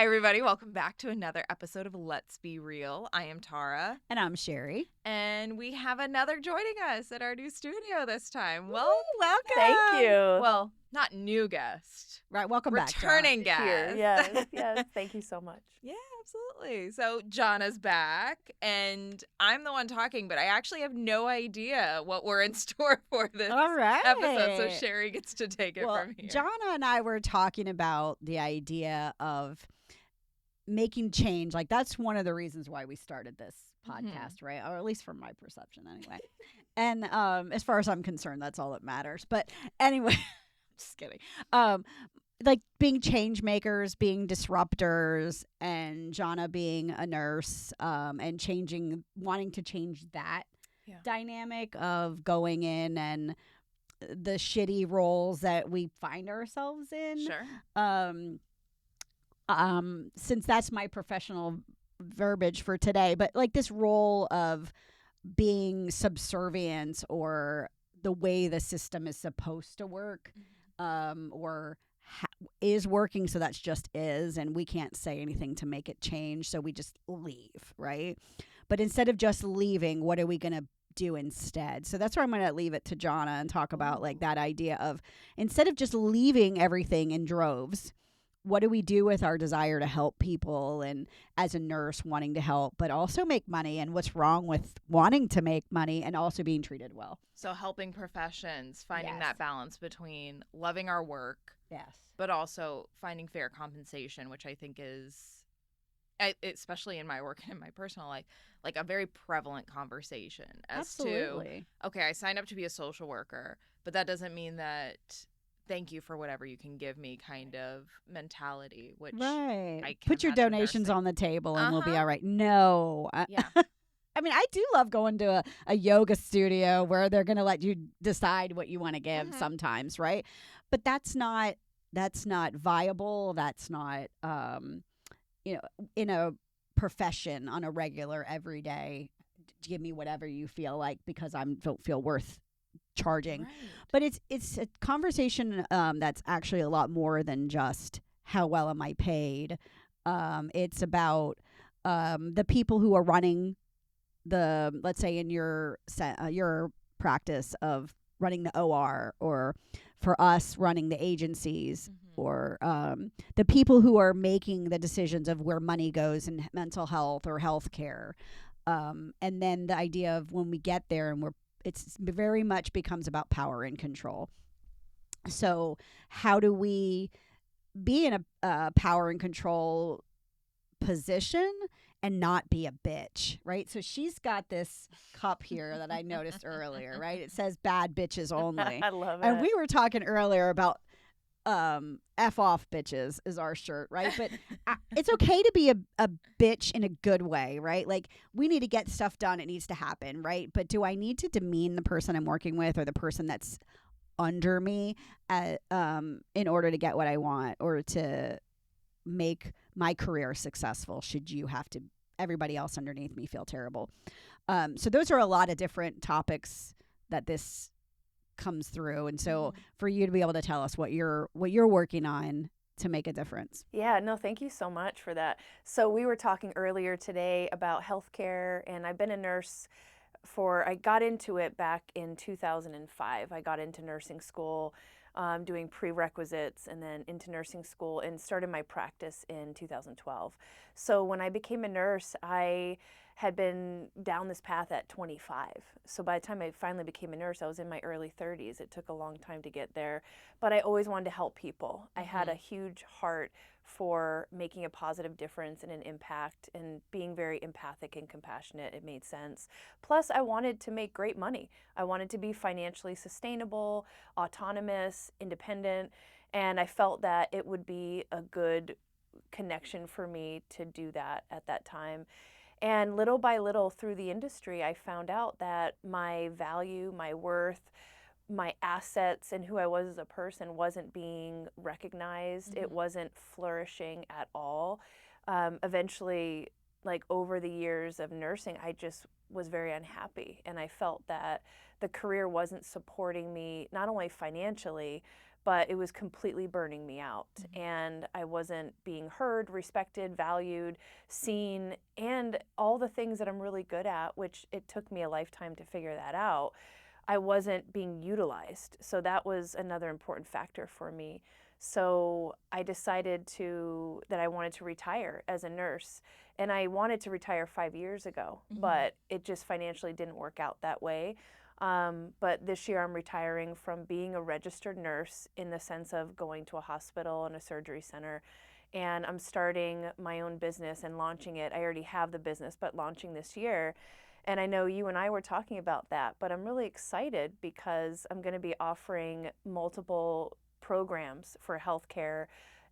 Hi, everybody. Welcome back to another episode of Let's Be Real. I am Tara. And I'm Sheri. And we have another joining us at our new studio this time. Woo, Well, welcome. Thank you. Well, not new guest. Right, welcome back, Returning guest. Here, yes. Thank you so much. Yeah, absolutely. So Janna's back, and I'm the one talking, but I actually have no idea what we're in store for this All right. episode, so Sheri gets to take it from here. Janna and I were talking about the idea of making change. Like, that's one of the reasons why we started this podcast, right? Or at least from my perception, anyway. And as far as I'm concerned, that's all that matters. But anyway, just kidding. Like being change makers, being disruptors, and Janna being a nurse, and wanting to change that dynamic of going in and the shitty roles that we find ourselves in. Sure. Since that's my professional verbiage for today, but like this role of being subservient or the way the system is supposed to work, or is working, so that's just is, and we can't say anything to make it change, so we just leave, right? But instead of just leaving, what are we going to do instead? So that's where I'm going to leave it to Janna and talk about like that idea of, instead of just leaving everything in droves, what do we do with our desire to help people, and as a nurse wanting to help but also make money, and what's wrong with wanting to make money and also being treated well? So helping professions, finding Yes. that balance between loving our work, Yes. but also finding fair compensation, which I think is, especially in my work and in my personal life, like a very prevalent conversation as Absolutely. to, okay, I signed up to be a social worker, but that doesn't mean that thank you for whatever you can give me kind of mentality, which Right. I can Put your imagine donations nursing. on the table and we'll be Uh-huh. all right. No. Yeah. I mean, I do love going to a yoga studio where they're going to let you decide what you want to give sometimes, right? But that's not viable. That's not, in a profession on a regular everyday, give me whatever you feel like because I don't feel worth charging. Right. But it's a conversation that's actually a lot more than just how well am I paid. It's about the people who are running the, let's say in your practice of running the OR, or for us running the agencies, or the people who are making the decisions of where money goes in mental health or healthcare. And then the idea of when we get there and it's very much becomes about power and control. So how do we be in a power and control position and not be a bitch, right? So she's got this cup here that I noticed earlier, right? It says bad bitches only. I love it. And we were talking earlier about F off bitches is our shirt, right? But it's okay to be a bitch in a good way, right? Like, we need to get stuff done. It needs to happen, right? But do I need to demean the person I'm working with or the person that's under me in order to get what I want or to make my career successful? Should you have to everybody else underneath me feel terrible? So those are a lot of different topics that this comes through, and so for you to be able to tell us what you're working on to make a difference. Yeah, no, thank you so much for that. So we were talking earlier today about healthcare, and I've been a nurse I got into it back in 2005. I got into nursing school, doing prerequisites, and then into nursing school, and started my practice in 2012. So when I became a nurse, I had been down this path at 25. So by the time I finally became a nurse, I was in my early 30s. It took a long time to get there, but I always wanted to help people. I had a huge heart for making a positive difference and an impact and being very empathic and compassionate. It made sense. Plus, I wanted to make great money. I wanted to be financially sustainable, autonomous, independent, and I felt that it would be a good connection for me to do that at that time. And little by little through the industry, I found out that my value, my worth, my assets, and who I was as a person wasn't being recognized. It wasn't flourishing at all. Eventually, like over the years of nursing, I just was very unhappy. And I felt that the career wasn't supporting me, not only financially, but it was completely burning me out. And I wasn't being heard, respected, valued, seen, and all the things that I'm really good at, which it took me a lifetime to figure that out. I wasn't being utilized. So that was another important factor for me. So I decided that I wanted to retire as a nurse. And I wanted to retire 5 years ago, but it just financially didn't work out that way. But this year I'm retiring from being a registered nurse in the sense of going to a hospital and a surgery center. And I'm starting my own business and launching it. I already have the business, but launching this year. And I know you and I were talking about that, but I'm really excited because I'm going to be offering multiple programs for healthcare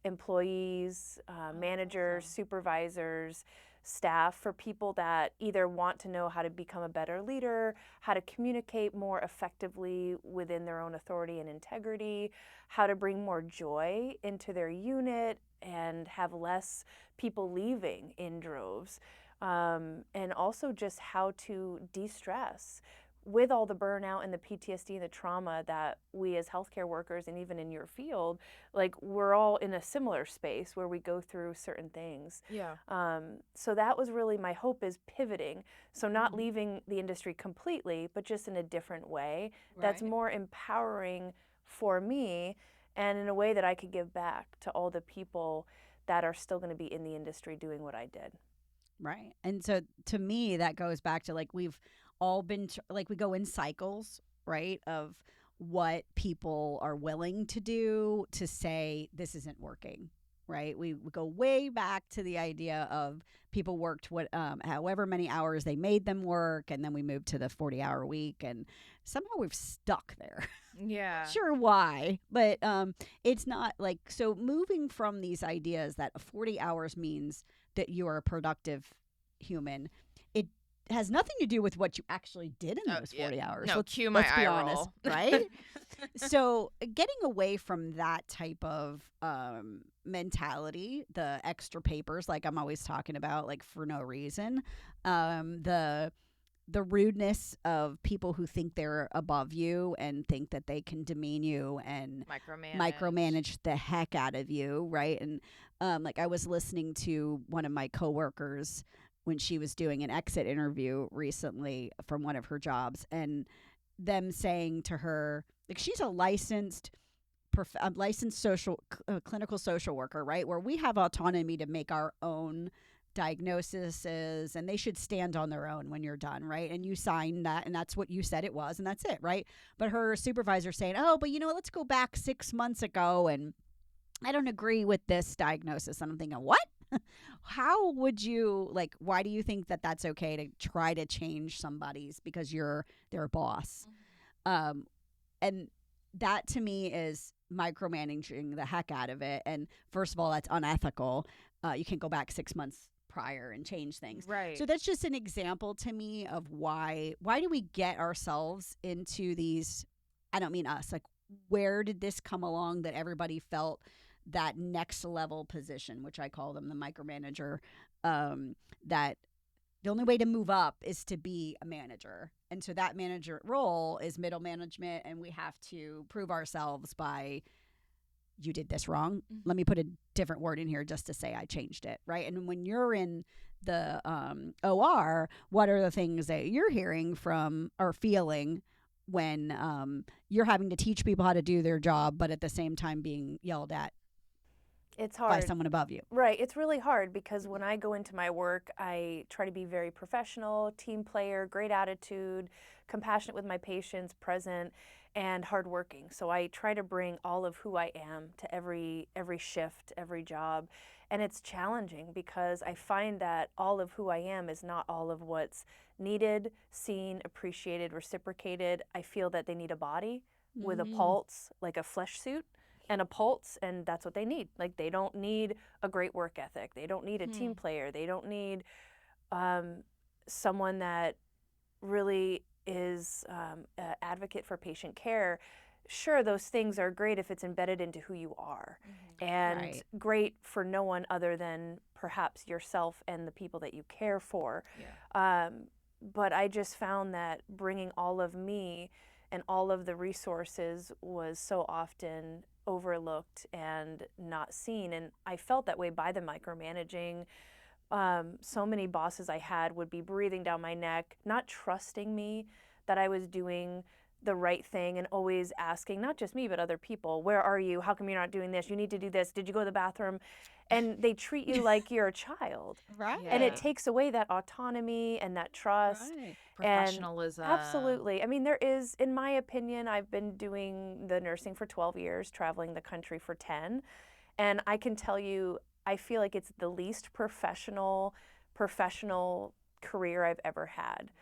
employees, managers, supervisors, staff, for people that either want to know how to become a better leader, how to communicate more effectively within their own authority and integrity, how to bring more joy into their unit and have less people leaving in droves. And also just how to de-stress with all the burnout and the PTSD and the trauma that we as healthcare workers, and even in your field, like we're all in a similar space where we go through certain things. Yeah. So that was really my hope, is pivoting. So not leaving the industry completely, but just in a different way that's more empowering for me, and in a way that I could give back to all the people that are still going to be in the industry doing what I did. Right. And so to me, that goes back to like we've all been like we go in cycles, right? Of what people are willing to do to say this isn't working, right? We go way back to the idea of people worked however many hours they made them work, and then we moved to the 40-hour week, and somehow we've stuck there. Yeah. Sure, why, but it's not like, so moving from these ideas that 40 hours means that you are a productive human, it has nothing to do with what you actually did in those 40 hours. No, cue my eye honest, roll. right? So getting away from that type of mentality, the extra papers, like I'm always talking about, like for no reason, the rudeness of people who think they're above you and think that they can demean you and micromanage the heck out of you, right? And like I was listening to one of my coworkers when she was doing an exit interview recently from one of her jobs, and them saying to her, like, she's a licensed clinical social worker, right? Where we have autonomy to make our own diagnoses, and they should stand on their own when you're done, right? And you sign that, and that's what you said it was, and that's it, right? But her supervisor saying, oh, but you know what, let's go back 6 months ago, and I don't agree with this diagnosis. And I'm thinking, what? How would you, like, why do you think that that's okay to try to change somebody's because you're their boss? And that to me is micromanaging the heck out of it. And first of all, that's unethical. You can't go back 6 months prior and change things. Right. So that's just an example to me of why do we get ourselves into these, I don't mean us, like where did this come along that everybody felt that next level position, which I call them the micromanager, that the only way to move up is to be a manager. And so that manager role is middle management, and we have to prove ourselves by, you did this wrong. Let me put a different word in here just to say I changed it, right? And when you're in the OR, what are the things that you're hearing from or feeling when you're having to teach people how to do their job, but at the same time being yelled at It's hard by someone above you? Right. It's really hard because when I go into my work, I try to be very professional, team player, great attitude, compassionate with my patients, present, and hardworking. So I try to bring all of who I am to every shift, every job. And it's challenging because I find that all of who I am is not all of what's needed, seen, appreciated, reciprocated. I feel that they need a body with a pulse, like a flesh suit and a pulse, and that's what they need. Like, they don't need a great work ethic. They don't need a team player. They don't need someone that really is an advocate for patient care. Sure, those things are great if it's embedded into who you are, and great for no one other than perhaps yourself and the people that you care for. But I just found that bringing all of me and all of the resources was so often overlooked and not seen. And I felt that way by the micromanaging. So many bosses I had would be breathing down my neck, not trusting me that I was doing the right thing, and always asking, not just me, but other people, where are you? How come you're not doing this? You need to do this. Did you go to the bathroom? And they treat you like you're a child. Right. And it takes away that autonomy and that trust. Right. Professionalism. And absolutely. I mean, there is, in my opinion, I've been doing the nursing for 12 years, traveling the country for 10. And I can tell you, I feel like it's the least professional career I've ever had.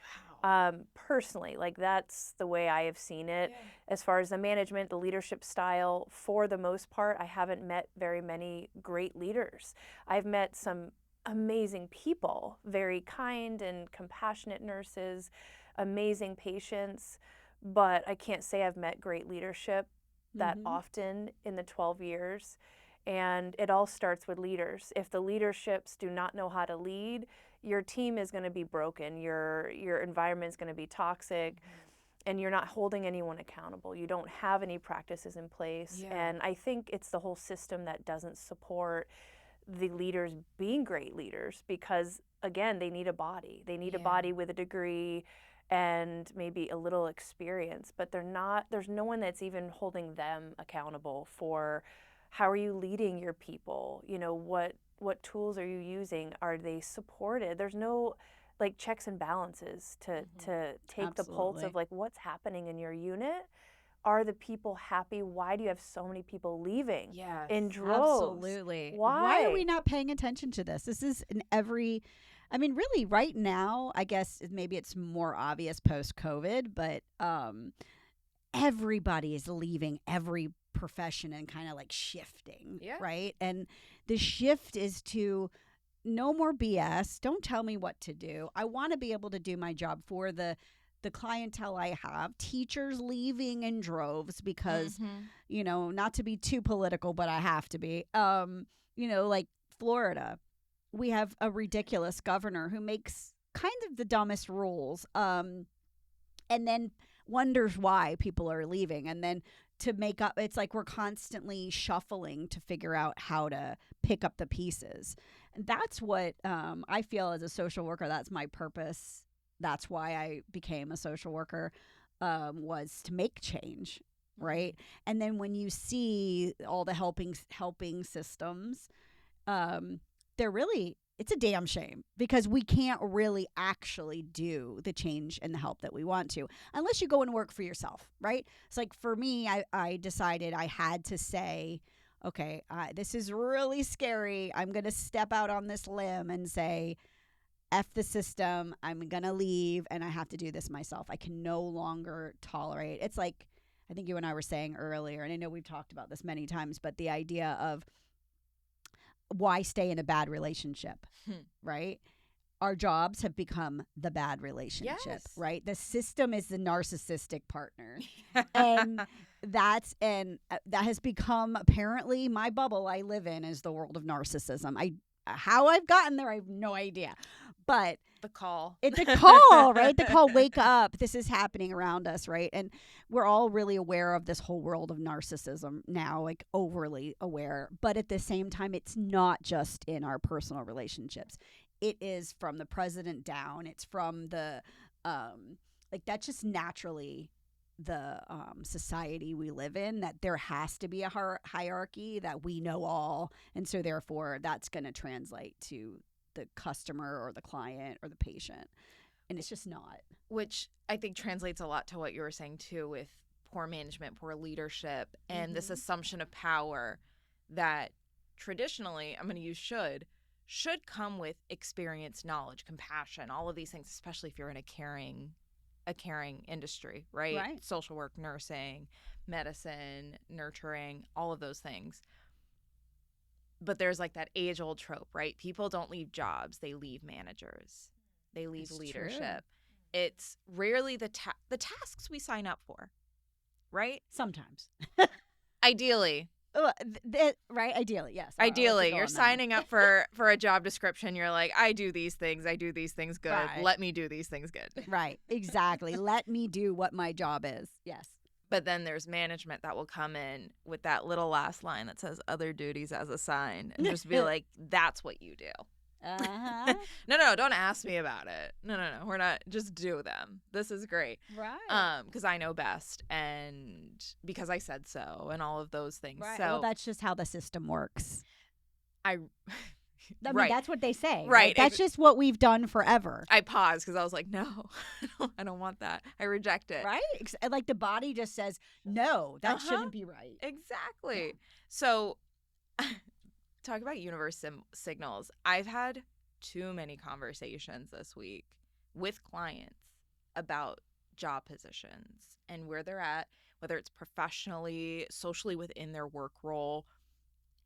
Personally, like that's the way I have seen it. Yeah. As far as the management, the leadership style, for the most part, I haven't met very many great leaders. I've met some amazing people, very kind and compassionate nurses, amazing patients, but I can't say I've met great leadership that often in the 12 years. And it all starts with leaders. If the leaderships do not know how to lead, your team is going to be broken. Your environment is going to be toxic, and you're not holding anyone accountable. You don't have any practices in place. Yeah. And I think it's the whole system that doesn't support the leaders being great leaders, because again, they need a body. They need a body with a degree and maybe a little experience, but there's no one that's even holding them accountable for how are you leading your people? You know, what tools are you using? Are they supported? There's no like checks and balances to take the pulse of like what's happening in your unit. Are the people happy? Why do you have so many people leaving in droves? Absolutely. Why are we not paying attention to this? This is in every, I mean, really right now, I guess maybe it's more obvious post-COVID, but everybody is leaving every profession and kind of like shifting, right? And the shift is to no more BS. Don't tell me what to do. I want to be able to do my job for the clientele I have. Teachers leaving in droves because, you know, not to be too political, but I have to be. You know, like Florida, we have a ridiculous governor who makes kind of the dumbest rules, and then wonders why people are leaving. And then to make up, it's like we're constantly shuffling to figure out how to pick up the pieces. And that's what I feel as a social worker. That's my purpose. That's why I became a social worker, was to make change, right? And then when you see all the helping systems, they're really, it's a damn shame because we can't really actually do the change and the help that we want to unless you go and work for yourself, right? It's like for me, I decided I had to say, okay, this is really scary. I'm going to step out on this limb and say, F the system, I'm going to leave and I have to do this myself. I can no longer tolerate. It's like, I think you and I were saying earlier, and I know we've talked about this many times, but the idea of why stay in a bad relationship, right? Our jobs have become the bad relationship, right? The system is the narcissistic partner. And that has become apparently my bubble I live in is the world of narcissism. How I've gotten there, I have no idea. But the call, right? The call, wake up. This is happening around us, right? And we're all really aware of this whole world of narcissism now, like overly aware. But at the same time, it's not just in our personal relationships. It is from the president down. It's from the, like that's just naturally the society we live in, that there has to be a hierarchy, that we know all. And so therefore that's going to translate to the customer or the client or the patient. And it's just not. Which I think translates a lot to what you were saying too, with poor management, poor leadership, and this assumption of power that traditionally, I'm going to use should come with experience, knowledge, compassion, all of these things, especially if you're in a caring industry, right? Social work, nursing, medicine, nurturing, all of those things. But there's like that age-old trope, right? People don't leave jobs. They leave managers. They leave leadership. True. It's rarely the tasks we sign up for, right? Sometimes. Ideally. Right? Ideally, yes. Ideally, you're signing up for a job description. You're like, I do these things good. Right. Let me do these things good. Right. Exactly. Let me do what my job is. Yes. But then there's management that will come in with that little last line that says other duties as assigned and just be like, that's what you do. Uh-huh. No, don't ask me about it. No. We're not, just do them. This is great. Right. Because I know best and because I said so and all of those things. Right. So Well, that's just how the system works. I I mean, right. that's what they say. Right. That's just what we've done forever. I paused because I was like, no, I don't want that. I reject it. Right? Like the body just says, no, that shouldn't be right. Exactly. Yeah. So talk about universe signals. I've had too many conversations this week with clients about job positions and where they're at, whether it's professionally, socially within their work role.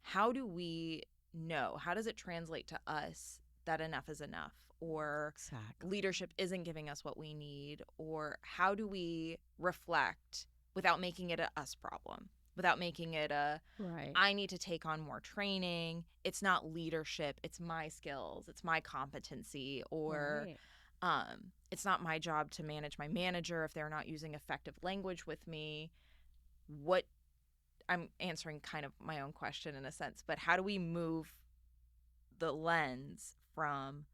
How do we know? How does it translate to us that enough is enough, or leadership isn't giving us what we need? Or how do we reflect without making it a us problem, without making it a I need to take on more training? It's not leadership, it's my skills, it's my competency, or it's not my job to manage my manager if they're not using effective language with me. What I'm answering kind of my own question in a sense, but how do we move the lens from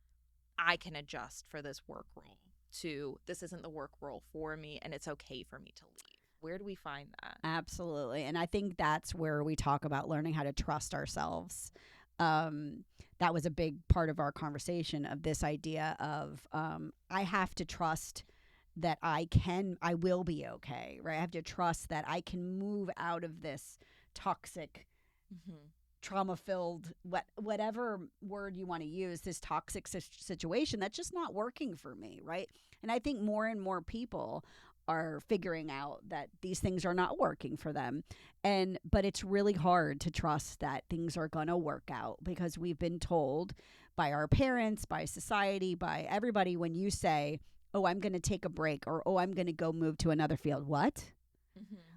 I can adjust for this work role to this isn't the work role for me and it's okay for me to leave? Where do we find that? Absolutely. And I think that's where we talk about learning how to trust ourselves. That was a big part of our conversation, of this idea of I have to trust that I will be okay, right? I have to trust that I can move out of this toxic, trauma-filled, whatever word you want to use, this toxic situation that's just not working for me, right? And I think more and more people are figuring out that these things are not working for them. But it's really hard to trust that things are going to work out, because we've been told by our parents, by society, by everybody, when you say, oh, I'm going to take a break, or, oh, I'm going to go move to another field. What?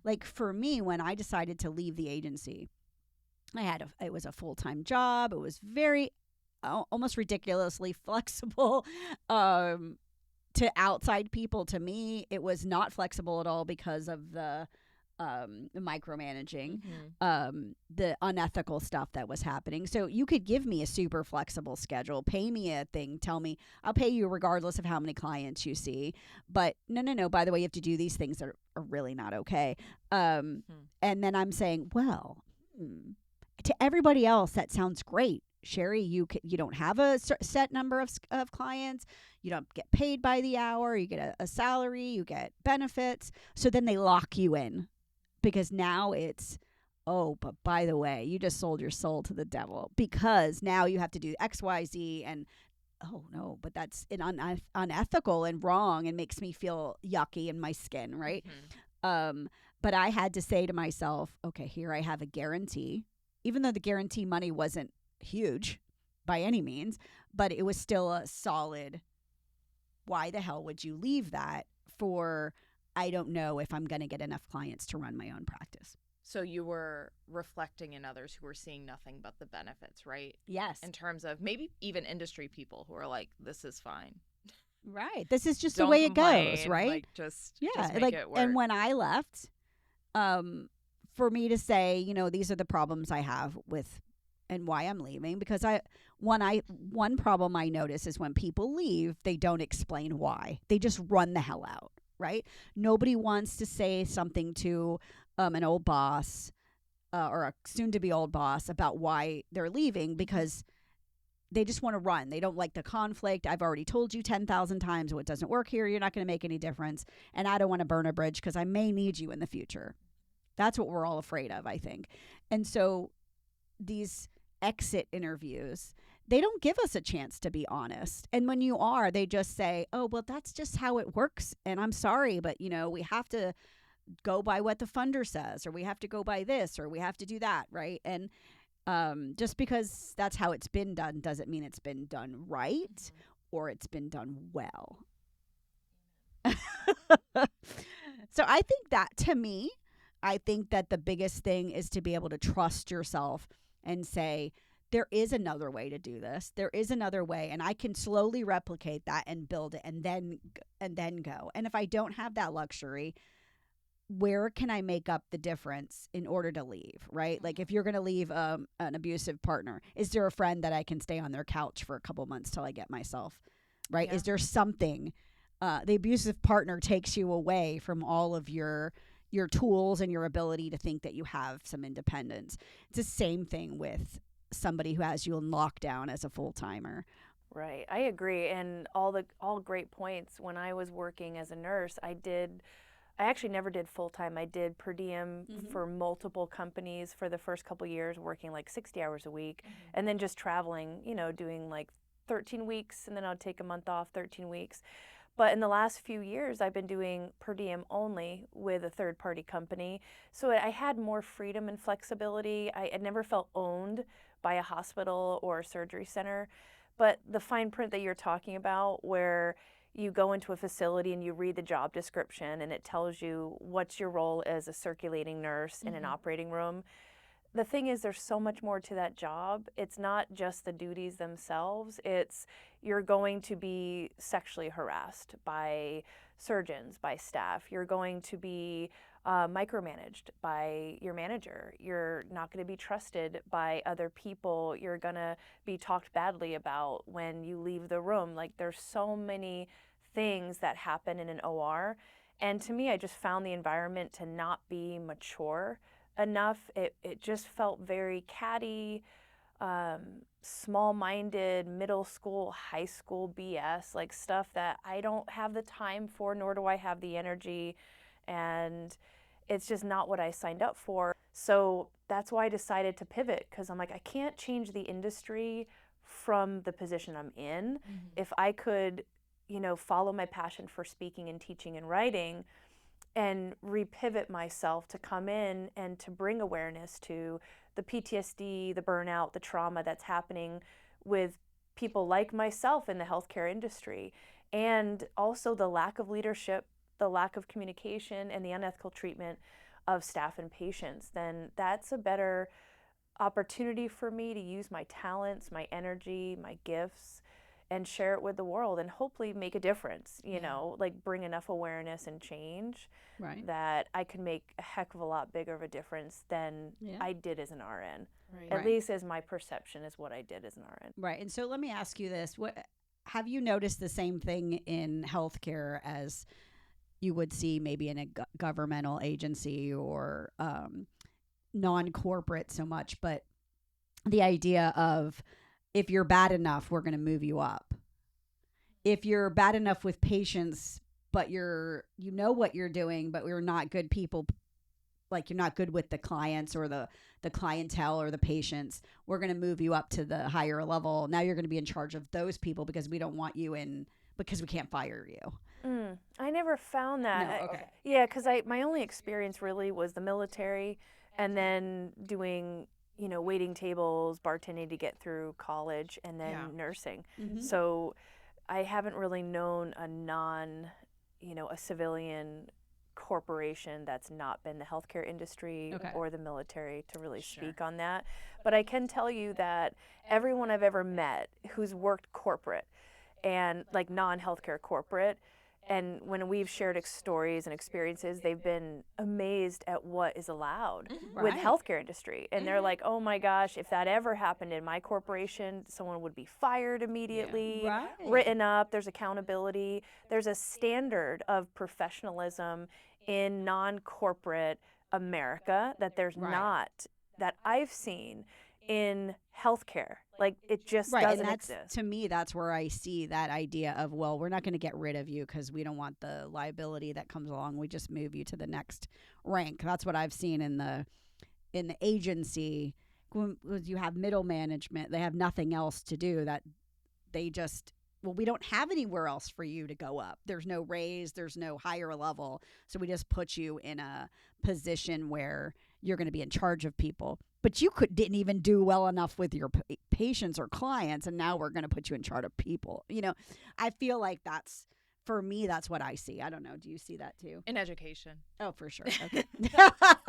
Like for me, when I decided to leave the agency, it was a full-time job. It was very, almost ridiculously flexible to outside people. To me, it was not flexible at all because of the micromanaging, the unethical stuff that was happening. So you could give me a super flexible schedule, pay me a thing, tell me I'll pay you regardless of how many clients you see. But no, by the way, you have to do these things that are really not okay. And then I'm saying, well, to everybody else, that sounds great. Sheri, you don't have a set number of clients. You don't get paid by the hour. You get a salary. You get benefits. So then they lock you in, because now it's, oh, but by the way, you just sold your soul to the devil, because now you have to do X, Y, Z. And oh no, but that's unethical and wrong and makes me feel yucky in my skin, right? But I had to say to myself, okay, here I have a guarantee, even though the guarantee money wasn't huge by any means, but it was still a solid, why the hell would you leave that for, I don't know if I'm going to get enough clients to run my own practice. So you were reflecting in others who were seeing nothing but the benefits, right? Yes. In terms of maybe even industry people who are like, this is fine. Right. This is just the way it goes, right? Like, just make it work. And when I left, for me to say, these are the problems I have with and why I'm leaving, because one problem I notice is when people leave, they don't explain why. They just run the hell out, right? Nobody wants to say something to an old boss or a soon-to-be old boss about why they're leaving, because they just want to run. They don't like the conflict. I've already told you 10,000 times what doesn't work here. You're not going to make any difference. And I don't want to burn a bridge because I may need you in the future. That's what we're all afraid of, I think. And so these exit interviews, they don't give us a chance to be honest. And when you are, they just say, oh, well, that's just how it works. And I'm sorry, but, we have to go by what the funder says, or we have to go by this, or we have to do that, right? And just because that's how it's been done doesn't mean it's been done right or it's been done well. So I think that, to me, I think that the biggest thing is to be able to trust yourself and say, there is another way to do this. There is another way, and I can slowly replicate that and build it and then go. And if I don't have that luxury, where can I make up the difference in order to leave, right? Like if you're going to leave an abusive partner, is there a friend that I can stay on their couch for a couple months till I get myself, right? Yeah. Is there something, the abusive partner takes you away from all of your tools and your ability to think that you have some independence. It's the same thing with somebody who has you in lockdown as a full-timer. Right. I agree. And all great points. When I was working as a nurse, I actually never did full time. I did per diem for multiple companies for the first couple years, working like 60 hours a week, and then just traveling, doing like 13 weeks, and then I'd take a month off, 13 weeks. But in the last few years, I've been doing per diem only with a third party company. So I had more freedom and flexibility. I never felt owned by a hospital or a surgery center. But the fine print that you're talking about, where you go into a facility and you read the job description and it tells you what's your role as a circulating nurse in an operating room. The thing is, there's so much more to that job. It's not just the duties themselves. It's you're going to be sexually harassed by surgeons, by staff. You're going to be micromanaged by your manager. You're not going to be trusted by other people. You're going to be talked badly about when you leave the room. Like, there's so many things that happen in an OR. And to me, I just found the environment to not be mature enough. It just felt very catty, small-minded, middle school, high school BS, like stuff that I don't have the time for, nor do I have the energy. And it's just not what I signed up for. So that's why I decided to pivot, because I'm like, I can't change the industry from the position I'm in. If I could, follow my passion for speaking and teaching and writing and repivot myself to come in and to bring awareness to the PTSD, the burnout, the trauma that's happening with people like myself in the healthcare industry, and also the lack of leadership, the lack of communication, and the unethical treatment of staff and patients, then that's a better opportunity for me to use my talents, my energy, my gifts, and share it with the world and hopefully make a difference, like bring enough awareness and change that I could make a heck of a lot bigger of a difference than I did as an RN. At least as my perception is what I did as an RN. Right. And so let me ask you this. What have you noticed the same thing in healthcare as you would see maybe in a governmental agency or non-corporate so much, but the idea of if you're bad enough, we're going to move you up. If you're bad enough with patients, but you know what you're doing, but we're not good people, like you're not good with the clients or the clientele or the patients, we're going to move you up to the higher level. Now you're going to be in charge of those people because we don't want you in, because we can't fire you. I never found that. No, okay. Yeah, because my only experience really was the military and then doing waiting tables, bartending to get through college, and then nursing. So I haven't really known a civilian corporation that's not been the healthcare industry or the military to really speak on that. But I can tell you that everyone I've ever met who's worked corporate and like non-healthcare corporate, and when we've shared stories and experiences, they've been amazed at what is allowed with healthcare industry. And they're like, oh my gosh, if that ever happened in my corporation, someone would be fired immediately, written up, there's accountability. There's a standard of professionalism in non-corporate America that there's not, that I've seen in healthcare. Like, it just doesn't exist. To me, that's where I see that idea of, well, we're not going to get rid of you because we don't want the liability that comes along. We just move you to the next rank. That's what I've seen in the agency. When you have middle management, they have nothing else to do. That they just, well, we don't have anywhere else for you to go up. There's no raise. There's no higher level. So we just put you in a position where you're going to be in charge of people. But you didn't even do well enough with your patients or clients, and now we're going to put you in charge of people. I feel like that's, for me, that's what I see. I don't know. Do you see that too? In education. Oh, for sure. Okay.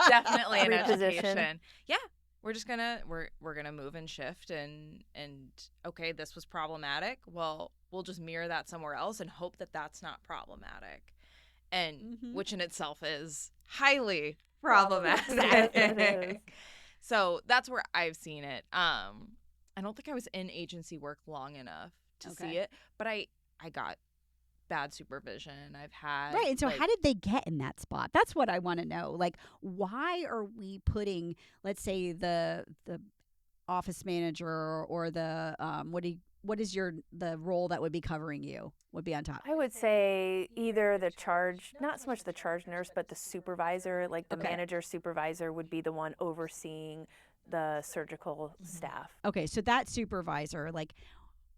Definitely in education. Yeah. We're just we're gonna move and shift and okay, this was problematic. Well, we'll just mirror that somewhere else and hope that that's not problematic. and Mhm. which in itself is highly Yes, problematic. it is. So that's where I've seen it. I don't think I was in agency work long enough to see Okay. it, but I got bad supervision. I've had Right. And so like, how did they get in that spot? That's what I want to know. Like, why are we putting, let's say, the office manager or the what is the role that would be covering you would be on top? I would say either the charge, not so much the charge nurse, but the supervisor, like the Okay. manager supervisor would be the one overseeing the surgical staff. Okay, so that supervisor, like,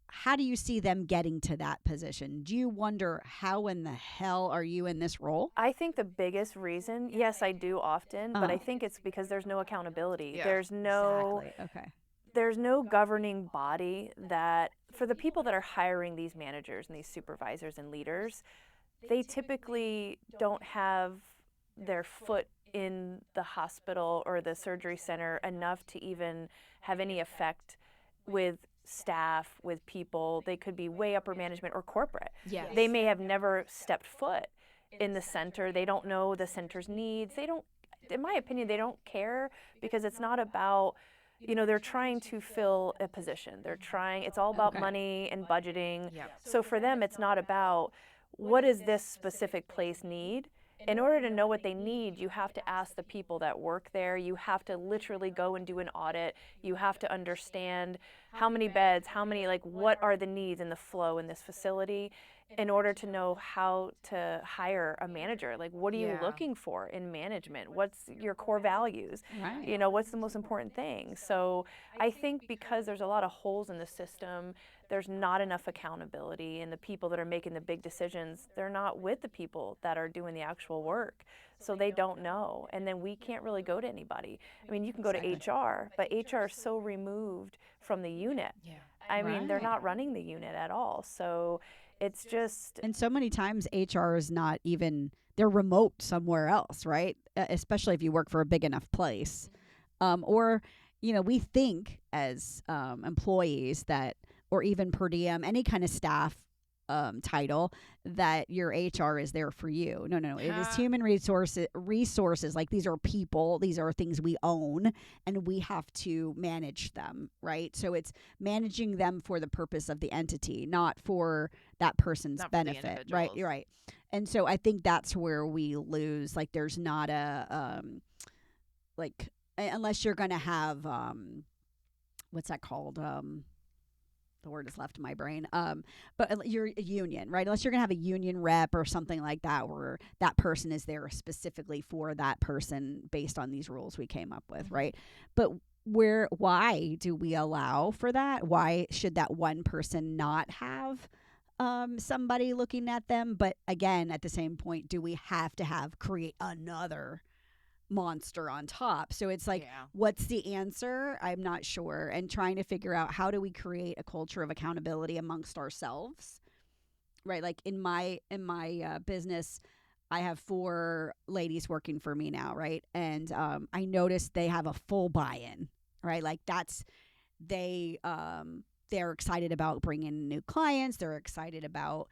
how do you see them getting to that position? Do you wonder how in the hell are you in this role? I think the biggest reason, yes, I do often, but I think it's because there's no accountability. Yeah, Exactly. Okay. There's no governing body that, for the people that are hiring these managers and these supervisors and leaders, they typically don't have their foot in the hospital or the surgery center enough to even have any effect with staff, with people. They could be way upper management or corporate. yes. They may have never stepped foot in the center. They don't know the center's needs. They don't, in my opinion, they don't care, because it's not about, they're trying to fill a position. It's all about Okay. money and budgeting. Yep. So for them, it's not about what does this specific place need. In order to know what they need, you have to ask the people that work there. You have to literally go and do an audit. You have to understand how many beds, what are the needs and the flow in this facility, in order to know how to hire a manager. Like, what are you Yeah. looking for in management? What's your core values? Right. What's the most important thing? So I think because there's a lot of holes in the system, there's not enough accountability, and the people that are making the big decisions, they're not with the people that are doing the actual work. So they don't know. And then we can't really go to anybody. I mean, you can go Exactly. to HR, but HR is so removed from the unit. Yeah. I mean, they're Right. not running the unit at all. So it's just, And so many times HR is not even, they're remote somewhere else, right? Especially if you work for a big enough place. Or, we think as employees that, or even per diem, any kind of staff title, that your HR is there for you. No. It is human resources. Like, these are people, these are things we own, and we have to manage them, right? So it's managing them for the purpose of the entity, not for that person's Not for the benefit, right? individuals. You're right. And so I think that's where we lose. Like, there's not a unless you're going to have what's that called? The word has left my brain. But you're a union, right? Unless you're going to have a union rep or something like that, where that person is there specifically for that person based on these rules we came up with, right? But why do we allow for that? Why should that one person not have somebody looking at them? But again, at the same point, do we have to create another monster on top? So it's like, Yeah. what's the answer? I'm not sure. And trying to figure out, how do we create a culture of accountability amongst ourselves, right? Like in my business, I have 4 ladies working for me now, right? And I noticed they have a full buy-in, right? Like, they're excited about bringing in new clients. They're excited about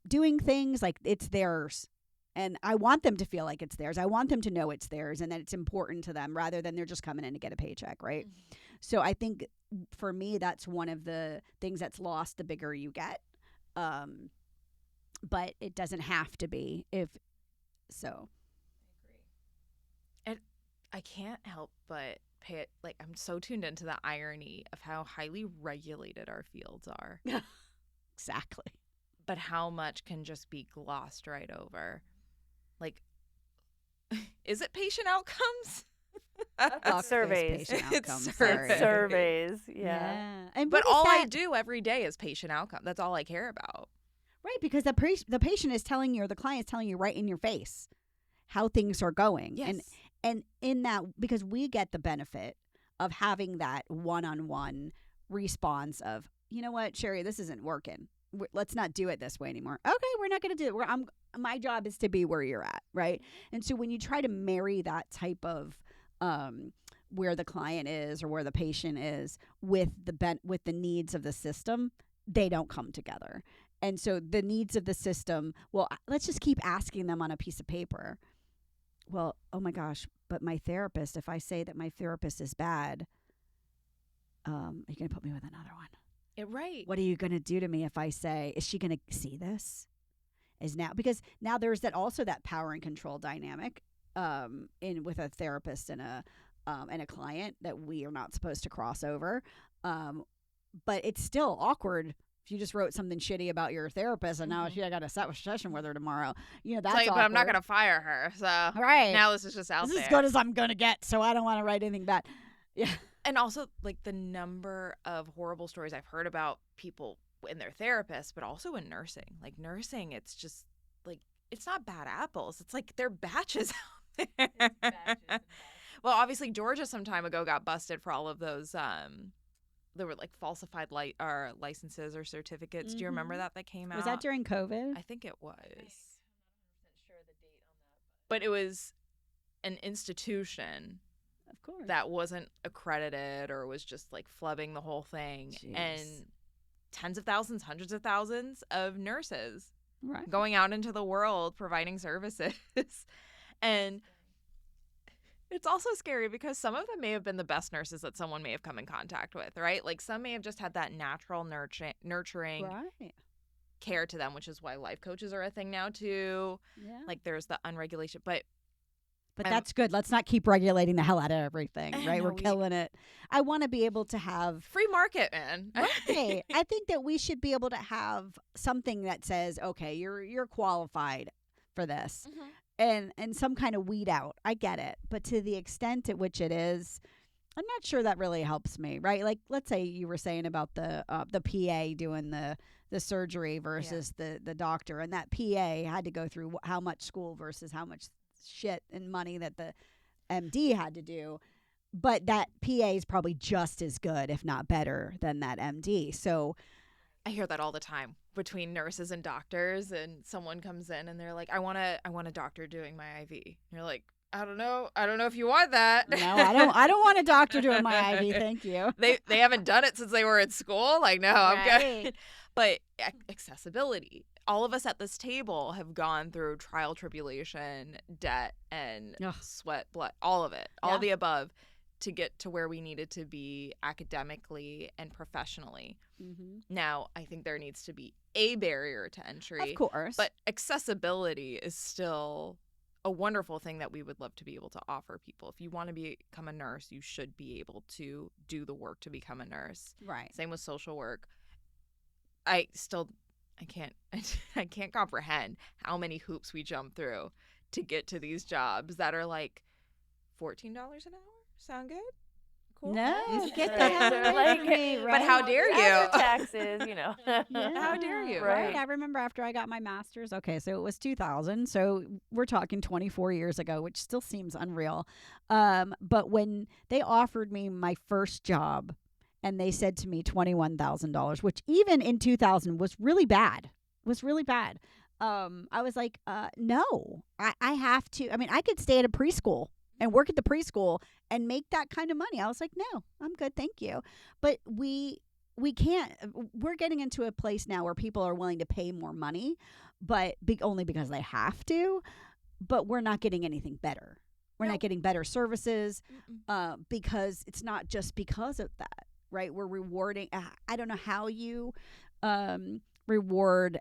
doing things like it's theirs. And I want them to feel like it's theirs. I want them to know it's theirs and that it's important to them, rather than they're just coming in to get a paycheck, right? Mm-hmm. So I think for me, that's one of the things that's lost the bigger you get. But it doesn't have to be. If so. And I can't help but pay it. Like, I'm so tuned into the irony of how highly regulated our fields are, Exactly. but how much can just be glossed right over. Like, is it patient outcomes? Fuck those surveys. patient It's outcomes, surveys. sorry. surveys. Yeah. And But what is all I that? do every day is patient outcome. That's all I care about. Right, because the patient is telling you, or the client is telling you right in your face how things are going. Yes. And in that, because we get the benefit of having that one-on-one response of, you know what, Sheri, this isn't working. Let's not do it this way anymore. Okay, we're not going to do it. My job is to be where you're at, right? And so when you try to marry that type of where the client is or where the patient is with the needs of the system, they don't come together. And so the needs of the system, well, let's just keep asking them on a piece of paper. Well, oh my gosh, but my therapist, if I say that my therapist is bad, are you going to put me with another one? Right. What are you going to do to me if I say, is she going to see this? Because now there's that power and control dynamic with a therapist and a client that we are not supposed to cross over. But it's still awkward if you just wrote something shitty about your therapist and now I got a session with her tomorrow. That's like, awkward. but I'm not going to fire her. So now this is just out there. This is as good as I'm going to get, so I don't want to write anything bad. Yeah. And also, like, the number of horrible stories I've heard about people in their therapists, but also in nursing. Like, nursing, it's just, like, it's not bad apples. It's like they're batches out there. Well, obviously, Georgia some time ago got busted for all of those there were like falsified licenses or certificates. Do you remember that came out? Was that during COVID? I think it was. I'm not 100% sure the date on that. But it was an institution, of course, that wasn't accredited or was just like flubbing the whole thing. Jeez. And tens of thousands, hundreds of thousands of nurses right. going out into the world providing services. And it's also scary because some of them may have been the best nurses that someone may have come in contact with, right? Like some may have just had that natural nurturing right. care to them, which is why life coaches are a thing now too. Yeah. Like there's the unregulation, but that's good. Let's not keep regulating the hell out of everything, right? No, We're killing it. I want to be able to have free market, man. Right. I think that we should be able to have something that says, okay, you're qualified for this. Mm-hmm. And some kind of weed out. I get it. But to the extent at which it is, I'm not sure that really helps me, right? Like, let's say you were saying about the PA doing the surgery versus the doctor. And that PA had to go through how much school versus how much shit and money that the MD had to do. But that PA is probably just as good, if not better, than that MD. So I hear that all the time between nurses and doctors, and someone comes in and they're like, I want a doctor doing my IV. And you're like, I don't know if you want that. No, I don't want a doctor doing my IV. Thank you. They haven't done it since they were in school. Like, no, I'm good. But accessibility. All of us at this table have gone through trial, tribulation, debt, and sweat, blood, all of it, all of the above, to get to where we needed to be academically and professionally. Mm-hmm. Now, I think there needs to be a barrier to entry. Of course. But accessibility is still a wonderful thing that we would love to be able to offer people. If you want to become a nurse, you should be able to do the work to become a nurse. Right. Same with social work. I can't comprehend how many hoops we jump through to get to these jobs that are like $14 an hour. Sound good? Cool. No, get the hell away from me, right? But how dare you? Taxes, Yeah. How dare you? Right. I remember after I got my master's, okay, so it was 2000. So we're talking 24 years ago, which still seems unreal. But when they offered me my first job and they said to me $21,000, which even in 2000 was really bad, I was like, no, I have to. I mean, I could stay at a preschool and work at the preschool and make that kind of money. I was like, no, I'm good. Thank you. But we can't, we're getting into a place now where people are willing to pay more money, but only because they have to, but we're not getting anything better. We're not getting better services because it's not just because of that, right? We're rewarding, I don't know how you reward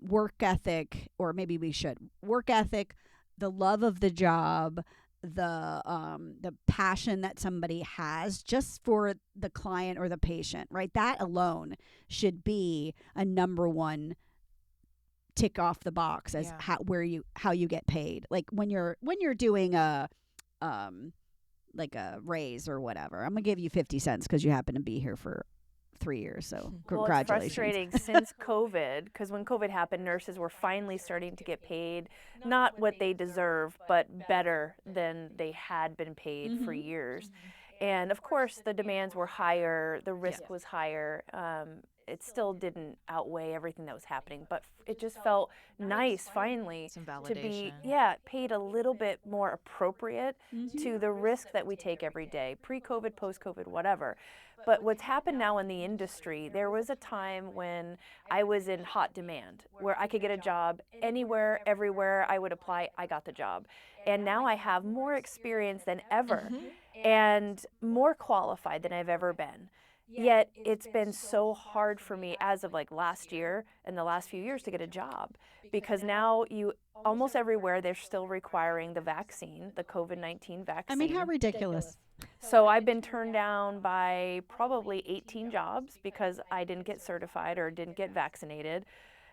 work ethic, or maybe we should. Work ethic, the love of the job, the passion that somebody has just for the client or the patient, right? That alone should be a number one tick off the box as how you get paid. Like when you're doing a like a raise or whatever, I'm gonna give you 50 cents because you happen to be here for 3 years. So congratulations. It's frustrating since COVID, because when COVID happened, nurses were finally starting to get paid, not what they deserve, but better than they had been paid for years. And of course, the demands were higher, the risk was higher. it still didn't outweigh everything that was happening. But it just felt nice finally Some to be validation. paid a little bit more appropriate to the risk that we take every day, pre-COVID, post-COVID, whatever. But what's happened now in the industry, there was a time when I was in hot demand, where I could get a job anywhere, everywhere I would apply, I got the job. And now I have more experience than ever and more qualified than I've ever been. Yet it's been so hard for me as of like last year and the last few years to get a job, because now you almost everywhere they're still requiring the vaccine, the COVID-19 vaccine. I mean, how ridiculous. So I've been turned down by probably 18 jobs because I didn't get certified or didn't get vaccinated,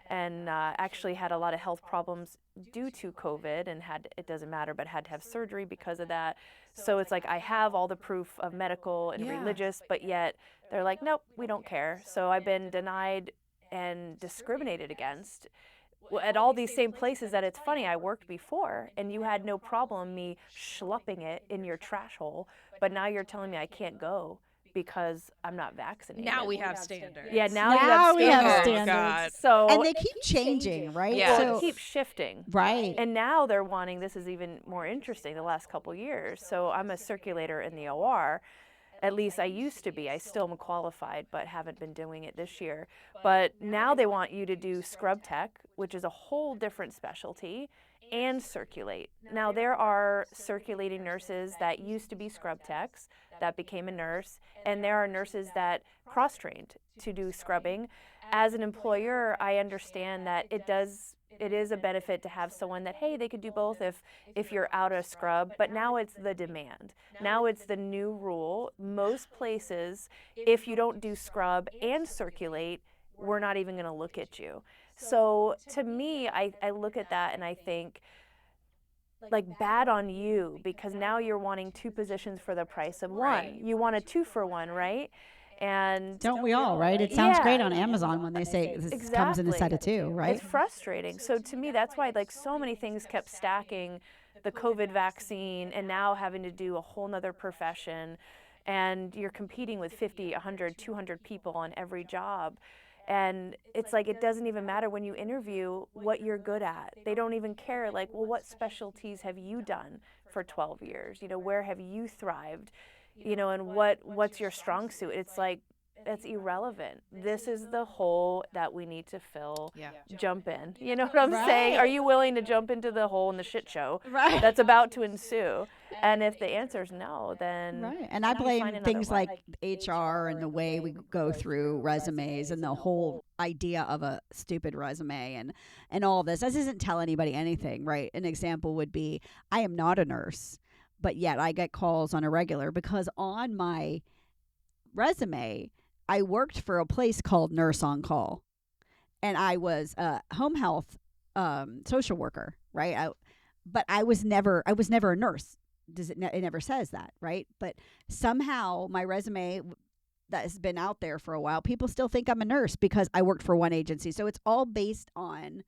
and actually had a lot of health problems due to COVID, and it doesn't matter, but had to have surgery because of that. So it's like I have all the proof of medical and religious, but yet they're like, nope, we don't care. So I've been denied and discriminated against at all these same places that it's funny, I worked before and you had no problem me schlepping it in your trash hole, but now you're telling me I can't go because I'm not vaccinated. Now we have standards. Yeah, now we have Oh, standards. God. So And they keep changing, right? Yeah. well, So, it keeps shifting. right. And now they're wanting, this is even more interesting, the last couple years. So I'm a circulator in the OR. At least I used to be. I still am qualified, but haven't been doing it this year. But now they want you to do scrub tech, which is a whole different specialty, and circulate. Now there are circulating nurses that used to be scrub techs that became a nurse, and there are nurses that cross-trained to do scrubbing. As an employer, I understand that it is a benefit to have someone that, hey, they could do both if you're out of scrub, but now it's the demand. Now it's the new rule. Most places, if you don't do scrub and circulate, we're not even going to look at you. So to me, I look at that and I think, like, bad on you, because now you're wanting two positions for the price of one. Right. You want a 2-for-1, right? And Don't we all, right? It sounds great Yeah. on Amazon when they say this comes in a set of two, right? It's frustrating. So to me, that's why like so many things kept stacking, the COVID vaccine, and now having to do a whole nother profession, and you're competing with 50, 100, 200 people on every job. And it's like, it doesn't even matter when you interview what you're good at. They don't even care, like, well, what specialties have you done for 12 years? You know, where have you thrived? You know, and what's your strong suit? It's like, that's irrelevant. This is the hole that we need to fill. Yeah. Jump in. You know what I'm saying? Right. Are you willing to jump into the hole in the shit show Right. that's about to ensue? And if the answer is no, then Right. And I find blame another things way. like HR and the way we go through resumes and the whole idea of a stupid resume and all this. This doesn't tell anybody anything, right? An example would be, I am not a nurse, but yet I get calls on a regular because on my resume, I worked for a place called Nurse on Call, and I was a home health social worker, right? But I was never a nurse. It never says that, right? But somehow my resume that has been out there for a while, people still think I'm a nurse because I worked for one agency. So it's all based on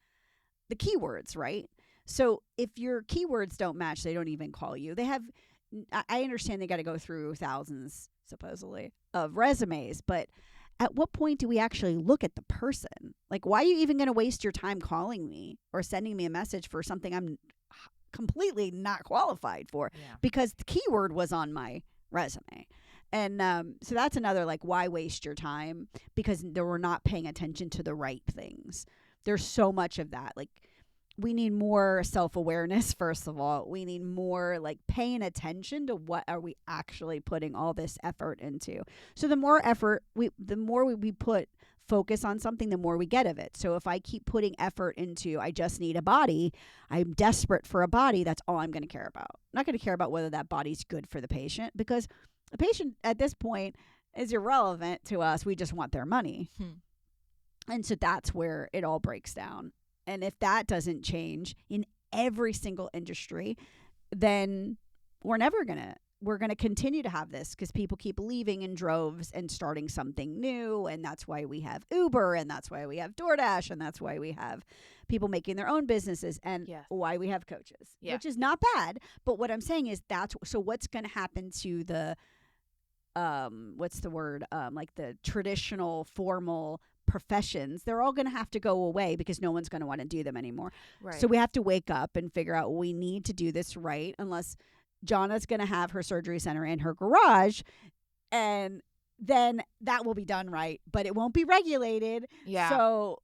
the keywords, right? So if your keywords don't match, they don't even call you. I understand they got to go through thousands, supposedly, of resumes, but at what point do we actually look at the person? Like, why are you even going to waste your time calling me or sending me a message for something I'm completely not qualified for? Yeah. Because the keyword was on my resume. And so that's another, like, why waste your time? Because we're not paying attention to the right things. There's so much of that. Like, we need more self-awareness, first of all. We need more, like, paying attention to what are we actually putting all this effort into. So the more effort, the more we put focus on something, the more we get of it. So if I keep putting effort into, I just need a body, I'm desperate for a body, that's all I'm going to care about. I'm not going to care about whether that body's good for the patient, because the patient at this point is irrelevant to us. We just want their money. And so that's where it all breaks down. And if that doesn't change in every single industry, then we're going to continue to have this, because people keep leaving in droves and starting something new. And that's why we have Uber, and that's why we have DoorDash, and that's why we have people making their own businesses, and why we have coaches, which is not bad. But what I'm saying is so what's going to happen to the, what's the word? Like the traditional formal professions, they're all going to have to go away because no one's going to want to do them anymore. Right. So we have to wake up and figure out we need to do this right, unless Janna's going to have her surgery center in her garage, and then that will be done right, but it won't be regulated. Yeah. So,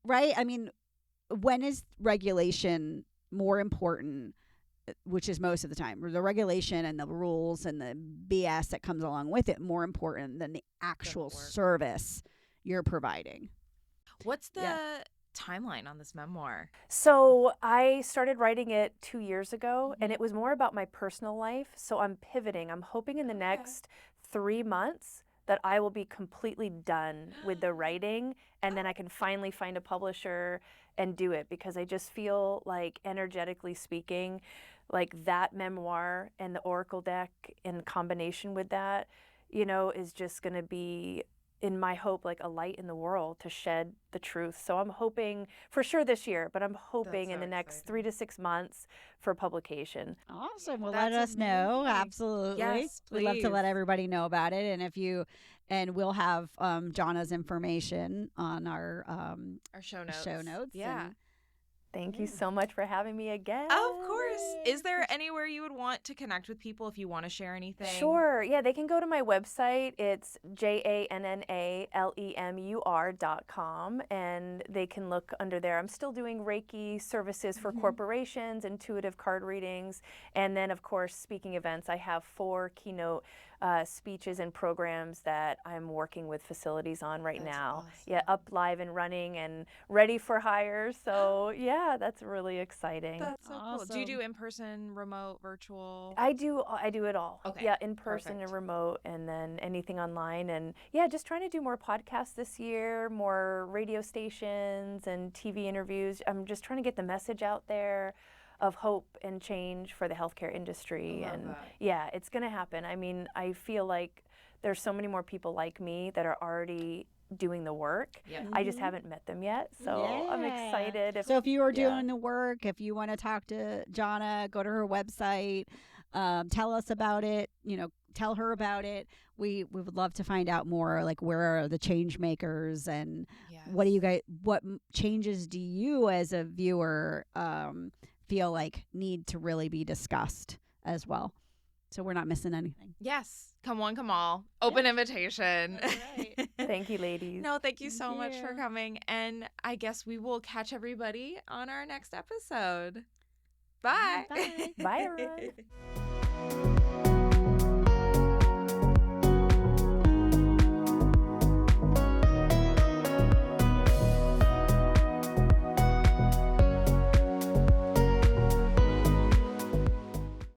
right? I mean, when is regulation more important, which is most of the time, the regulation and the rules and the BS that comes along with it, more important than the actual service you're providing? What's the timeline on this memoir? So I started writing it 2 years ago, and it was more about my personal life. So I'm pivoting. I'm hoping in the next 3 months that I will be completely done with the writing, and then I can finally find a publisher and do it, because I just feel like, energetically speaking, like that memoir and the Oracle deck in combination with that, is just going to be, in my hope, like a light in the world to shed the truth. So I'm hoping for sure this year, but I'm hoping in the next 3 to 6 months for publication. Awesome. Well, That's let us know. amazing. Absolutely. Yes, We'd love to let please. everybody know about it. And we'll have Janna's information on our show notes. Yeah. Thank you so much for having me again. Of course. Is there anywhere you would want to connect with people if you want to share anything? Sure. Yeah, they can go to my website. It's JANNALEMUR.com, and they can look under there. I'm still doing Reiki services for corporations, intuitive card readings, and then, of course, speaking events. I have 4 keynote speeches and programs that I'm working with facilities on right now. Awesome. Yeah, up, live, and running, and ready for hire. So yeah, that's really exciting. That's so cool. Do you do in-person, remote, virtual? I do it all. Okay. Yeah, in person Perfect. and remote, and then anything online. And yeah, just trying to do more podcasts this year, more radio stations and TV interviews. I'm just trying to get the message out there of hope and change for the healthcare industry. I love And that. yeah, it's going to happen. I mean, I feel like there's so many more people like me that are already doing the work. Yeah. I just haven't met them yet. So I'm Yeah. excited. So if you are doing the work, if you want to talk to Janna, go to her website, tell us about it, tell her about it. We would love to find out more, like, where are the change makers, and what do you guys, changes do you as a viewer feel like need to really be discussed as well, so we're not missing anything. Yes. Come one, come all. Open invitation. Right. Thank you, ladies. No, thank you so much you. for coming. And I guess we will catch everybody on our next episode. Bye. Bye. Bye, everyone.